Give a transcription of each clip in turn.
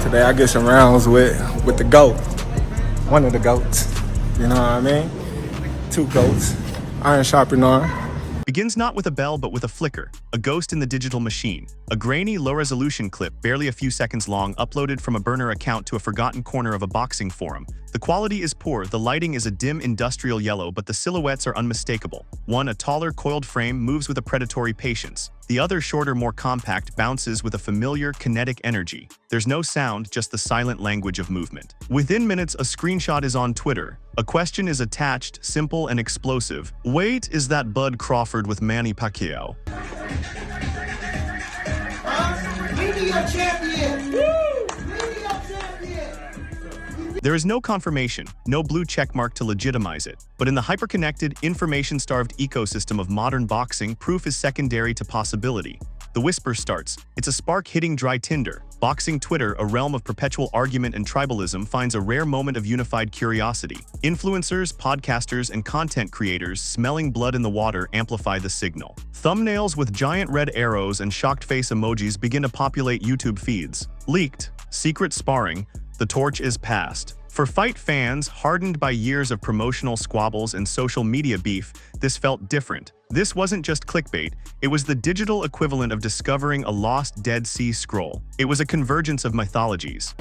Today I get some rounds with the GOAT. One of the GOATs. You know what I mean? Two GOATs. Iron sharpening iron. Begins not with a bell but with a flicker, a ghost in the digital machine, a grainy, low-resolution clip barely a few seconds long uploaded from a burner account to a forgotten corner of a boxing forum. The quality is poor, the lighting is a dim industrial yellow, but the silhouettes are unmistakable. One, a taller, coiled frame, moves with a predatory patience. The other, shorter, more compact, bounces with a familiar, kinetic energy. There's no sound, just the silent language of movement. Within minutes, a screenshot is on Twitter. A question is attached, simple and explosive. Wait, is that Bud Crawford with Manny Pacquiao? Media champion! There is no confirmation, no blue checkmark to legitimize it. But in the hyperconnected, information-starved ecosystem of modern boxing, proof is secondary to possibility. The whisper starts. It's a spark hitting dry tinder. Boxing Twitter, a realm of perpetual argument and tribalism, finds a rare moment of unified curiosity. Influencers, podcasters, and content creators smelling blood in the water amplify the signal. Thumbnails with giant red arrows and shocked face emojis begin to populate YouTube feeds. Leaked. Secret sparring. The torch is passed. For fight fans, hardened by years of promotional squabbles and social media beef, this felt different. This wasn't just clickbait, it was the digital equivalent of discovering a lost Dead Sea Scroll. It was a convergence of mythologies.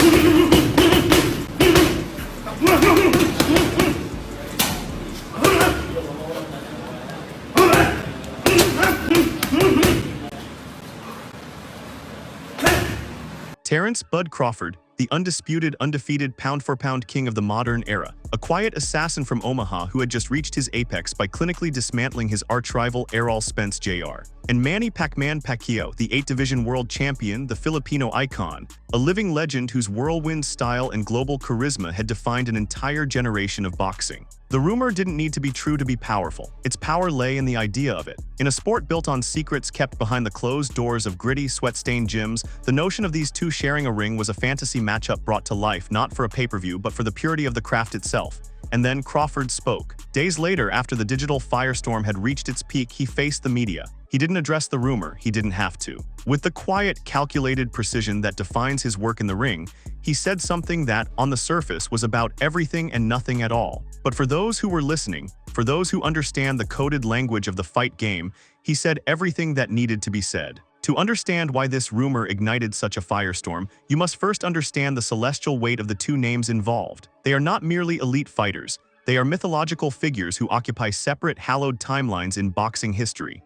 Terence "Bud" Crawford, the undisputed, undefeated pound-for-pound king of the modern era. A quiet assassin from Omaha who had just reached his apex by clinically dismantling his arch-rival Errol Spence Jr. And Manny Pacquiao, the 8-division world champion, the Filipino icon, a living legend whose whirlwind style and global charisma had defined an entire generation of boxing. The rumor didn't need to be true to be powerful. Its power lay in the idea of it. In a sport built on secrets kept behind the closed doors of gritty, sweat-stained gyms, the notion of these two sharing a ring was a fantasy matchup brought to life not for a pay-per-view but for the purity of the craft itself. And then Crawford spoke. Days later, after the digital firestorm had reached its peak, he faced the media. He didn't address the rumor, he didn't have to. With the quiet, calculated precision that defines his work in the ring, he said something that, on the surface, was about everything and nothing at all. But for those who were listening, for those who understand the coded language of the fight game, he said everything that needed to be said. To understand why this rumor ignited such a firestorm, you must first understand the celestial weight of the two names involved. They are not merely elite fighters. They are mythological figures who occupy separate, hallowed timelines in boxing history.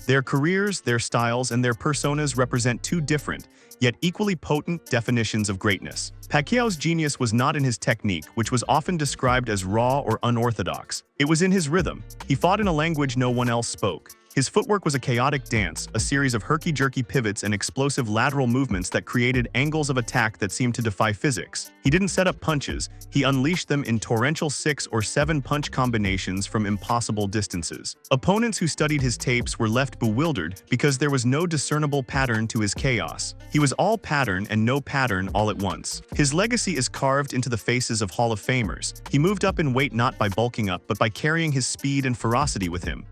Their careers, their styles, and their personas represent two different, yet equally potent definitions of greatness. Pacquiao's genius was not in his technique, which was often described as raw or unorthodox. It was in his rhythm. He fought in a language no one else spoke. His footwork was a chaotic dance, a series of herky-jerky pivots and explosive lateral movements that created angles of attack that seemed to defy physics. He didn't set up punches, he unleashed them in torrential 6 or 7 punch combinations from impossible distances. Opponents who studied his tapes were left bewildered because there was no discernible pattern to his chaos. He was all pattern and no pattern all at once. His legacy is carved into the faces of Hall of Famers. He moved up in weight not by bulking up, but by carrying his speed and ferocity with him.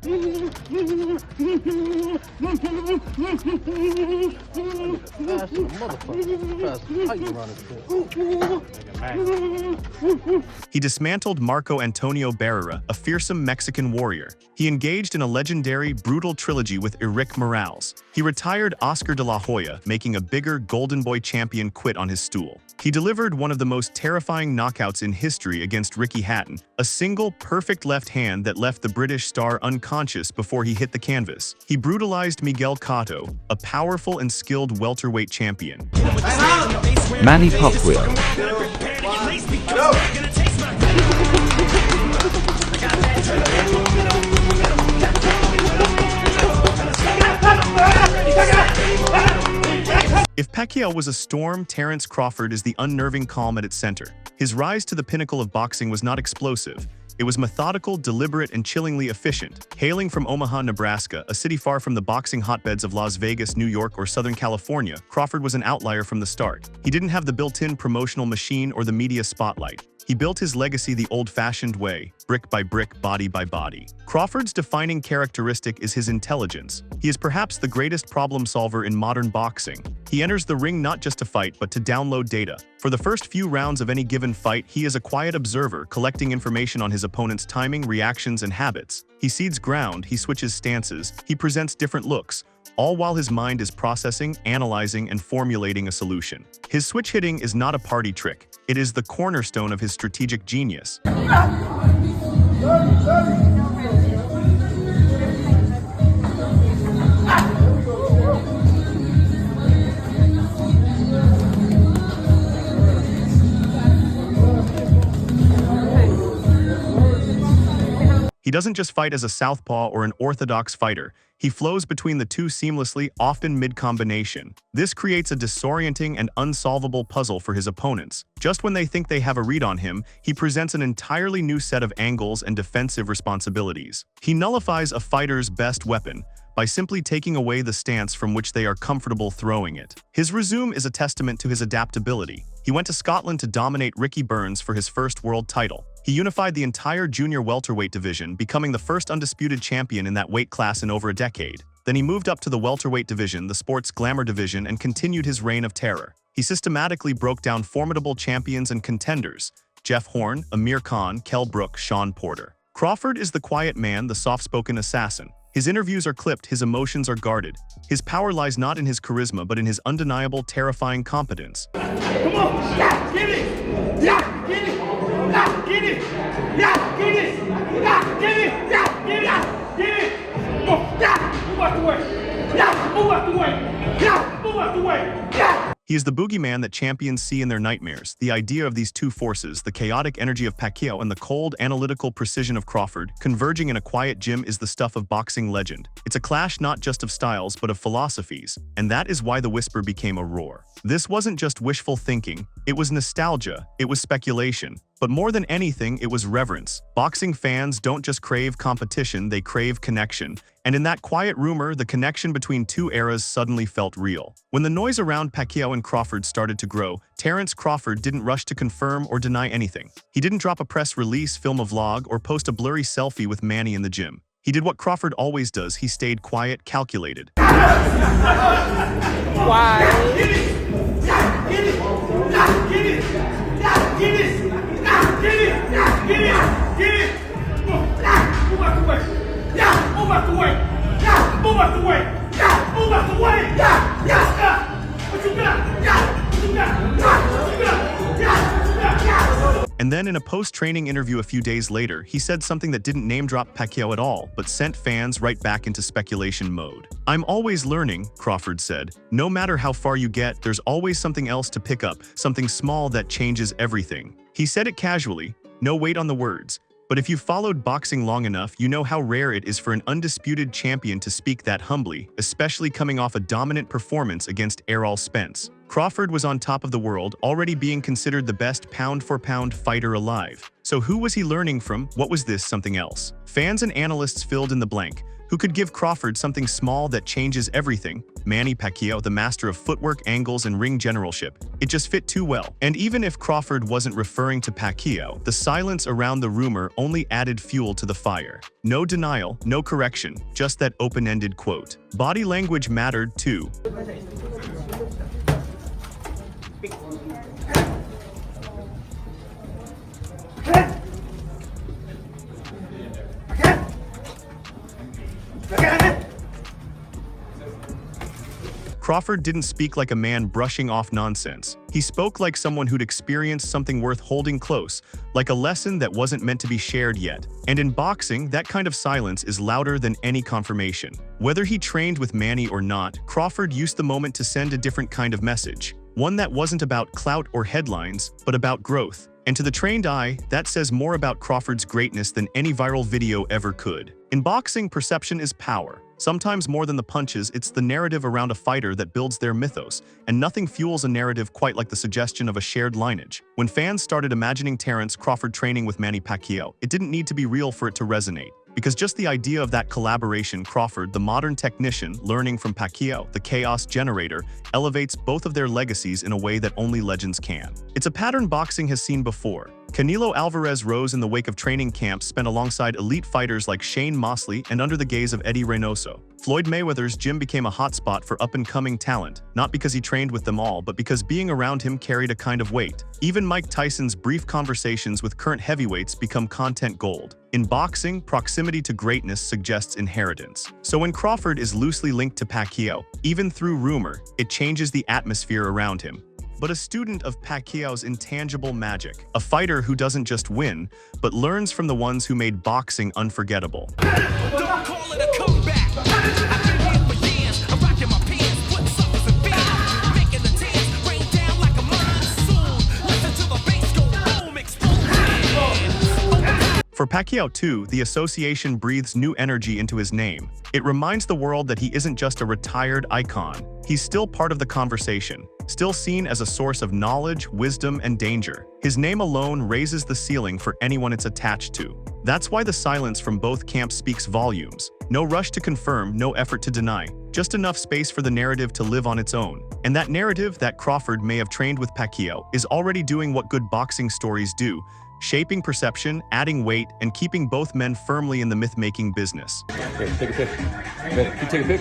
He dismantled Marco Antonio Barrera, a fearsome Mexican warrior. He engaged in a legendary, brutal trilogy with Eric Morales. He retired Oscar de la Hoya, making a bigger Golden Boy champion quit on his stool. He delivered one of the most terrifying knockouts in history against Ricky Hatton, a single, perfect left hand that left the British star unconscious before he hit the canvas. He brutalized Miguel Cotto, a powerful and skilled welterweight champion. Manny Pacquiao. If Pacquiao was a storm, Terence Crawford is the unnerving calm at its center. His rise to the pinnacle of boxing was not explosive. It was methodical, deliberate, and chillingly efficient. Hailing from Omaha, Nebraska, a city far from the boxing hotbeds of Las Vegas, New York, or Southern California, Crawford was an outlier from the start. He didn't have the built-in promotional machine or the media spotlight. He built his legacy the old-fashioned way, brick by brick, body by body. Crawford's defining characteristic is his intelligence. He is perhaps the greatest problem solver in modern boxing. He enters the ring not just to fight, but to download data. For the first few rounds of any given fight, he is a quiet observer, collecting information on his opponent's timing, reactions, and habits. He cedes ground, he switches stances, he presents different looks, all while his mind is processing, analyzing, and formulating a solution. His switch hitting is not a party trick. It is the cornerstone of his strategic genius. He doesn't just fight as a southpaw or an orthodox fighter. He flows between the two seamlessly, often mid-combination. This creates a disorienting and unsolvable puzzle for his opponents. Just when they think they have a read on him, he presents an entirely new set of angles and defensive responsibilities. He nullifies a fighter's best weapon by simply taking away the stance from which they are comfortable throwing it. His resume is a testament to his adaptability. He went to Scotland to dominate Ricky Burns for his first world title. He unified the entire junior welterweight division, becoming the first undisputed champion in that weight class in over a decade. Then he moved up to the welterweight division, the sport's glamour division, and continued his reign of terror. He systematically broke down formidable champions and contenders: Jeff Horn, Amir Khan, Kell Brook, Sean Porter. Crawford is the quiet man, the soft-spoken assassin. His interviews are clipped, his emotions are guarded. His power lies not in his charisma, but in his undeniable, terrifying competence. Come on, yeah, get it, yeah, get it, yeah, get it, yeah, get it, yeah, get it, yeah, get it, get it. Come on, yeah, move out the way, yeah, move out the way, yeah, move out the way, yeah. He is the boogeyman that champions see in their nightmares. The idea of these two forces, the chaotic energy of Pacquiao and the cold, analytical precision of Crawford, converging in a quiet gym is the stuff of boxing legend. It's a clash not just of styles, but of philosophies. And that is why the whisper became a roar. This wasn't just wishful thinking. It was nostalgia. It was speculation. But more than anything, it was reverence. Boxing fans don't just crave competition, they crave connection. And in that quiet rumor, the connection between two eras suddenly felt real. When the noise around Pacquiao and Crawford started to grow, Terence Crawford didn't rush to confirm or deny anything. He didn't drop a press release, film a vlog, or post a blurry selfie with Manny in the gym. He did what Crawford always does. He stayed quiet, calculated. And then in a post-training interview a few days later, he said something that didn't name-drop Pacquiao at all, but sent fans right back into speculation mode. "I'm always learning," Crawford said. "No matter how far you get, there's always something else to pick up, something small that changes everything." He said it casually, no weight on the words. But if you've followed boxing long enough, you know how rare it is for an undisputed champion to speak that humbly, especially coming off a dominant performance against Errol Spence. Crawford was on top of the world, already being considered the best pound-for-pound fighter alive. So who was he learning from? What was this something else? Fans and analysts filled in the blank. Who could give Crawford something small that changes everything? Manny Pacquiao, the master of footwork, angles, and ring generalship. It just fit too well. And even if Crawford wasn't referring to Pacquiao, the silence around the rumor only added fuel to the fire. No denial, no correction, just that open-ended quote. Body language mattered too. Crawford didn't speak like a man brushing off nonsense. He spoke like someone who'd experienced something worth holding close, like a lesson that wasn't meant to be shared yet. And in boxing, that kind of silence is louder than any confirmation. Whether he trained with Manny or not, Crawford used the moment to send a different kind of message. One that wasn't about clout or headlines, but about growth. And to the trained eye, that says more about Crawford's greatness than any viral video ever could. In boxing, perception is power. Sometimes more than the punches, it's the narrative around a fighter that builds their mythos, and nothing fuels a narrative quite like the suggestion of a shared lineage. When fans started imagining Terence Crawford training with Manny Pacquiao, it didn't need to be real for it to resonate. Because just the idea of that collaboration, Crawford, the modern technician, learning from Pacquiao, the chaos generator, elevates both of their legacies in a way that only legends can. It's a pattern boxing has seen before. Canelo Alvarez rose in the wake of training camps spent alongside elite fighters like Shane Mosley and under the gaze of Eddie Reynoso. Floyd Mayweather's gym became a hotspot for up-and-coming talent, not because he trained with them all, but because being around him carried a kind of weight. Even Mike Tyson's brief conversations with current heavyweights become content gold. In boxing, proximity to greatness suggests inheritance. So when Crawford is loosely linked to Pacquiao, even through rumor, it changes the atmosphere around him. But a student of Pacquiao's intangible magic, a fighter who doesn't just win, but learns from the ones who made boxing unforgettable. Don't call it a comeback. I've been here for years. I'm rocking my pants, putting suckers in fear, making the tears rain down like a monsoon. Listen to the bass go boom, explode. For Pacquiao too, the association breathes new energy into his name. It reminds the world that he isn't just a retired icon. He's still part of the conversation, still seen as a source of knowledge, wisdom, and danger. His name alone raises the ceiling for anyone it's attached to. That's why the silence from both camps speaks volumes. No rush to confirm, no effort to deny, just enough space for the narrative to live on its own. And that narrative that Crawford may have trained with Pacquiao is already doing what good boxing stories do, shaping perception, adding weight, and keeping both men firmly in the myth-making business. Okay, take a pic. Okay, you take a pic.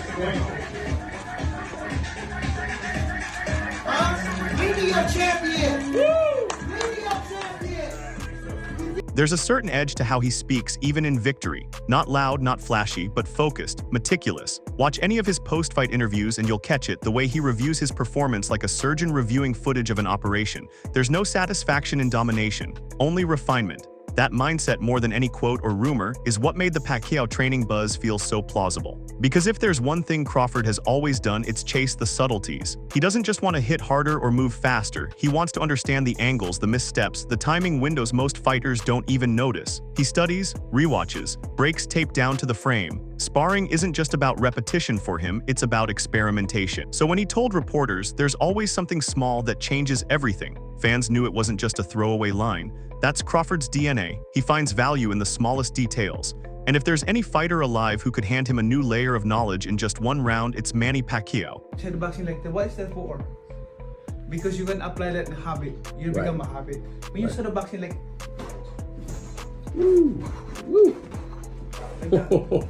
Media champion! Woo! Media champion! There's a certain edge to how he speaks even in victory. Not loud, not flashy, but focused, meticulous. Watch any of his post-fight interviews and you'll catch it, the way he reviews his performance like a surgeon reviewing footage of an operation. There's no satisfaction in domination, only refinement. That mindset, more than any quote or rumor, is what made the Pacquiao training buzz feel so plausible. Because if there's one thing Crawford has always done, it's chase the subtleties. He doesn't just want to hit harder or move faster. He wants to understand the angles, the missteps, the timing windows most fighters don't even notice. He studies, rewatches, breaks tape down to the frame. Sparring isn't just about repetition for him, it's about experimentation. So when he told reporters, there's always something small that changes everything, fans knew it wasn't just a throwaway line. That's Crawford's DNA. He finds value in the smallest details. And if there's any fighter alive who could hand him a new layer of knowledge in just one round, it's Manny Pacquiao. Shadow boxing like that, what is that for? Because you can apply that habit, you become a habit. When you shadow boxing like, woo, woo, like that.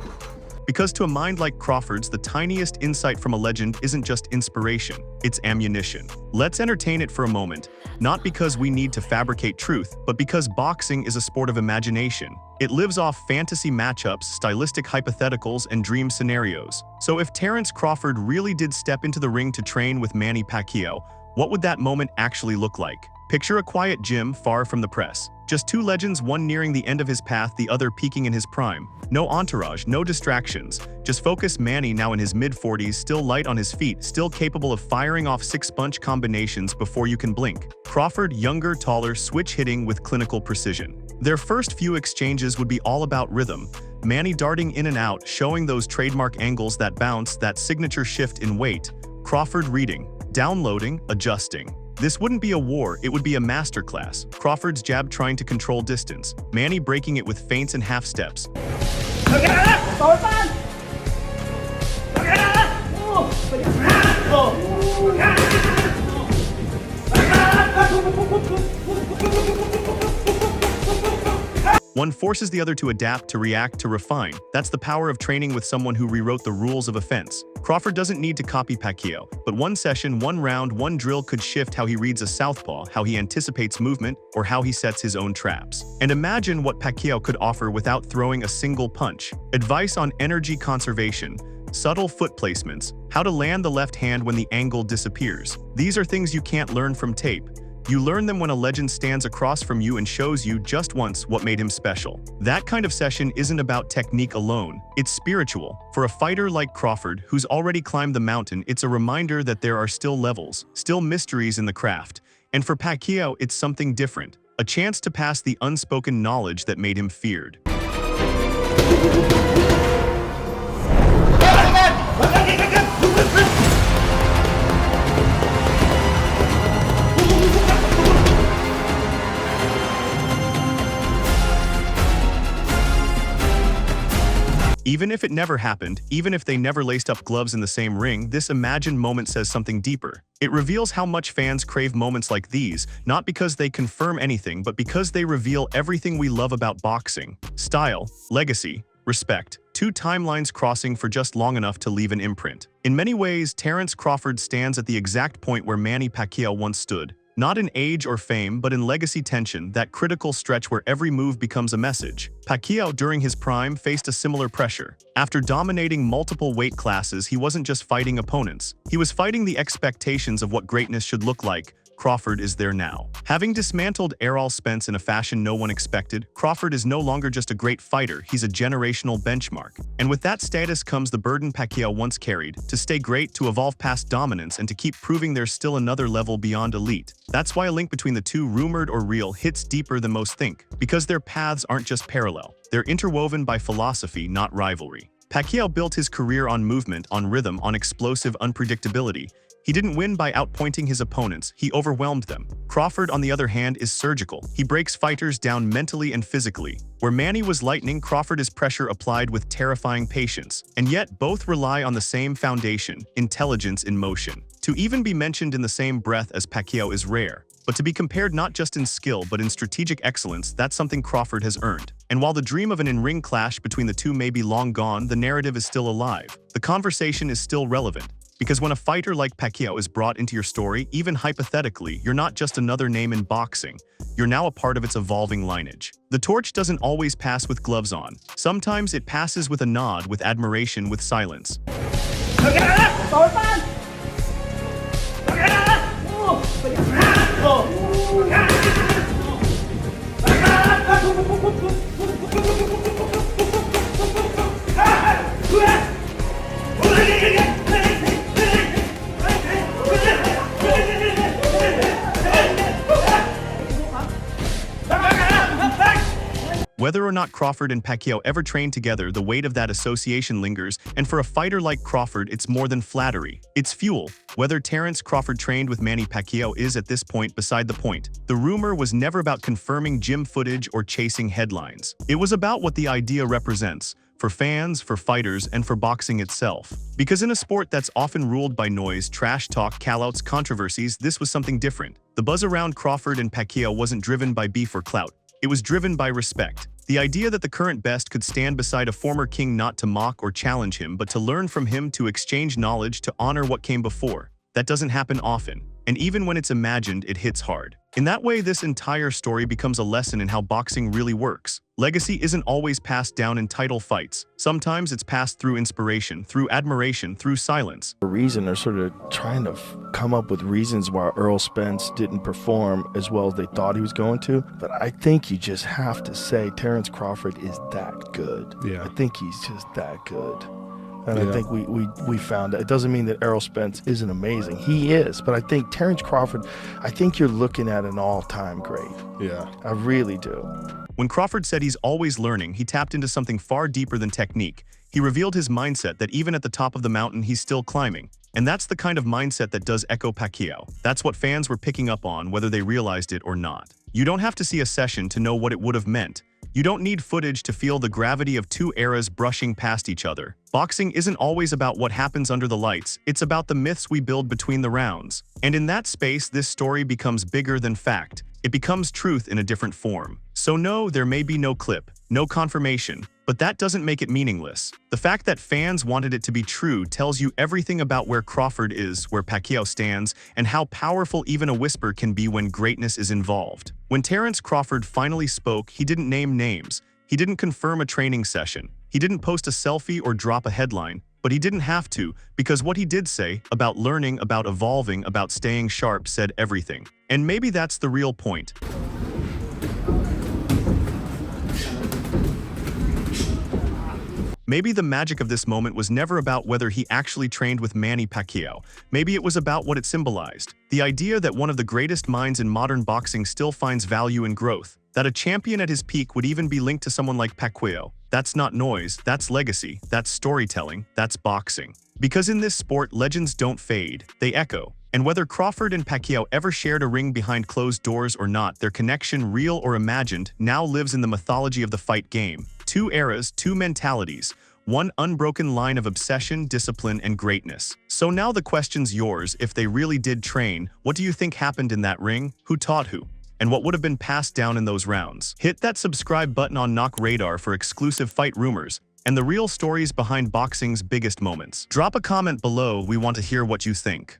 Because to a mind like Crawford's, the tiniest insight from a legend isn't just inspiration, it's ammunition. Let's entertain it for a moment, not because we need to fabricate truth, but because boxing is a sport of imagination. It lives off fantasy matchups, stylistic hypotheticals, and dream scenarios. So if Terence Crawford really did step into the ring to train with Manny Pacquiao, what would that moment actually look like? Picture a quiet gym far from the press. Just two legends, one nearing the end of his path, the other peaking in his prime. No entourage, no distractions. Just focus. Manny, now in his mid-40s, still light on his feet, still capable of firing off six-punch combinations before you can blink. Crawford, younger, taller, switch-hitting with clinical precision. Their first few exchanges would be all about rhythm. Manny darting in and out, showing those trademark angles, that bounce, that signature shift in weight. Crawford reading, downloading, adjusting. This wouldn't be a war, it would be a masterclass. Crawford's jab trying to control distance, Manny breaking it with feints and half steps. One forces the other to adapt, to react, to refine. That's the power of training with someone who rewrote the rules of offense. Crawford doesn't need to copy Pacquiao, but one session, one round, one drill could shift how he reads a southpaw, how he anticipates movement, or how he sets his own traps. And imagine what Pacquiao could offer without throwing a single punch. Advice on energy conservation, subtle foot placements, how to land the left hand when the angle disappears. These are things you can't learn from tape. You learn them when a legend stands across from you and shows you just once what made him special. That kind of session isn't about technique alone, it's spiritual. For a fighter like Crawford, who's already climbed the mountain, it's a reminder that there are still levels, still mysteries in the craft. And for Pacquiao, it's something different, a chance to pass the unspoken knowledge that made him feared. Even if it never happened, even if they never laced up gloves in the same ring, this imagined moment says something deeper. It reveals how much fans crave moments like these, not because they confirm anything, but because they reveal everything we love about boxing: style, legacy, respect. Two timelines crossing for just long enough to leave an imprint. In many ways, Terence Crawford stands at the exact point where Manny Pacquiao once stood. Not in age or fame, but in legacy tension, that critical stretch where every move becomes a message. Pacquiao, during his prime, faced a similar pressure. After dominating multiple weight classes, he wasn't just fighting opponents. He was fighting the expectations of what greatness should look like. Crawford is there now. Having dismantled Errol Spence in a fashion no one expected, Crawford is no longer just a great fighter, he's a generational benchmark. And with that status comes the burden Pacquiao once carried: to stay great, to evolve past dominance, and to keep proving there's still another level beyond elite. That's why a link between the two, rumored or real, hits deeper than most think. Because their paths aren't just parallel, they're interwoven by philosophy, not rivalry. Pacquiao built his career on movement, on rhythm, on explosive unpredictability. He didn't win by outpointing his opponents, he overwhelmed them. Crawford, on the other hand, is surgical. He breaks fighters down mentally and physically. Where Manny was lightning, Crawford is pressure applied with terrifying patience. And yet, both rely on the same foundation: intelligence in motion. To even be mentioned in the same breath as Pacquiao is rare. But to be compared not just in skill but in strategic excellence, that's something Crawford has earned. And while the dream of an in-ring clash between the two may be long gone, the narrative is still alive. The conversation is still relevant. Because when a fighter like Pacquiao is brought into your story, even hypothetically, you're not just another name in boxing. You're now a part of its evolving lineage. The torch doesn't always pass with gloves on. Sometimes it passes with a nod, with admiration, with silence. Whether or not Crawford and Pacquiao ever trained together, the weight of that association lingers, and for a fighter like Crawford, it's more than flattery. It's fuel. Whether Terence Crawford trained with Manny Pacquiao is at this point beside the point. The rumor was never about confirming gym footage or chasing headlines. It was about what the idea represents. For fans, for fighters, and for boxing itself. Because in a sport that's often ruled by noise, trash talk, callouts, controversies, this was something different. The buzz around Crawford and Pacquiao wasn't driven by beef or clout. It was driven by respect. The idea that the current best could stand beside a former king, not to mock or challenge him, but to learn from him, to exchange knowledge, to honor what came before. That doesn't happen often. And even when it's imagined, it hits hard. In that way, this entire story becomes a lesson in how boxing really works. Legacy isn't always passed down in title fights. Sometimes it's passed through inspiration, through admiration, through silence. For a reason, they're sort of trying to come up with reasons why Errol Spence didn't perform as well as they thought he was going to. But I think you just have to say Terence Crawford is that good. Yeah. I think he's just that good. And I think we found that. It doesn't mean that Errol Spence isn't amazing. He is. But I think Terence Crawford, I think you're looking at an all-time great. Yeah. I really do. When Crawford said he's always learning, he tapped into something far deeper than technique. He revealed his mindset that even at the top of the mountain, he's still climbing. And that's the kind of mindset that does echo Pacquiao. That's what fans were picking up on, whether they realized it or not. You don't have to see a session to know what it would have meant. You don't need footage to feel the gravity of two eras brushing past each other. Boxing isn't always about what happens under the lights, it's about the myths we build between the rounds. And in that space, this story becomes bigger than fact. It becomes truth in a different form. So no, there may be no clip, no confirmation, but that doesn't make it meaningless. The fact that fans wanted it to be true tells you everything about where Crawford is, where Pacquiao stands, and how powerful even a whisper can be when greatness is involved. When Terence Crawford finally spoke, he didn't name names. He didn't confirm a training session. He didn't post a selfie or drop a headline. But he didn't have to, because what he did say about learning, about evolving, about staying sharp said everything. And maybe that's the real point. Maybe the magic of this moment was never about whether he actually trained with Manny Pacquiao. Maybe it was about what it symbolized. The idea that one of the greatest minds in modern boxing still finds value in growth. That a champion at his peak would even be linked to someone like Pacquiao. That's not noise, that's legacy, that's storytelling, that's boxing. Because in this sport, legends don't fade, they echo. And whether Crawford and Pacquiao ever shared a ring behind closed doors or not, their connection, real or imagined, now lives in the mythology of the fight game. Two eras, two mentalities. One unbroken line of obsession, discipline, and greatness. So now the question's yours. If they really did train, what do you think happened in that ring? Who taught who? And what would have been passed down in those rounds? Hit that subscribe button on Knock Radar for exclusive fight rumors and the real stories behind boxing's biggest moments. Drop a comment below, we want to hear what you think.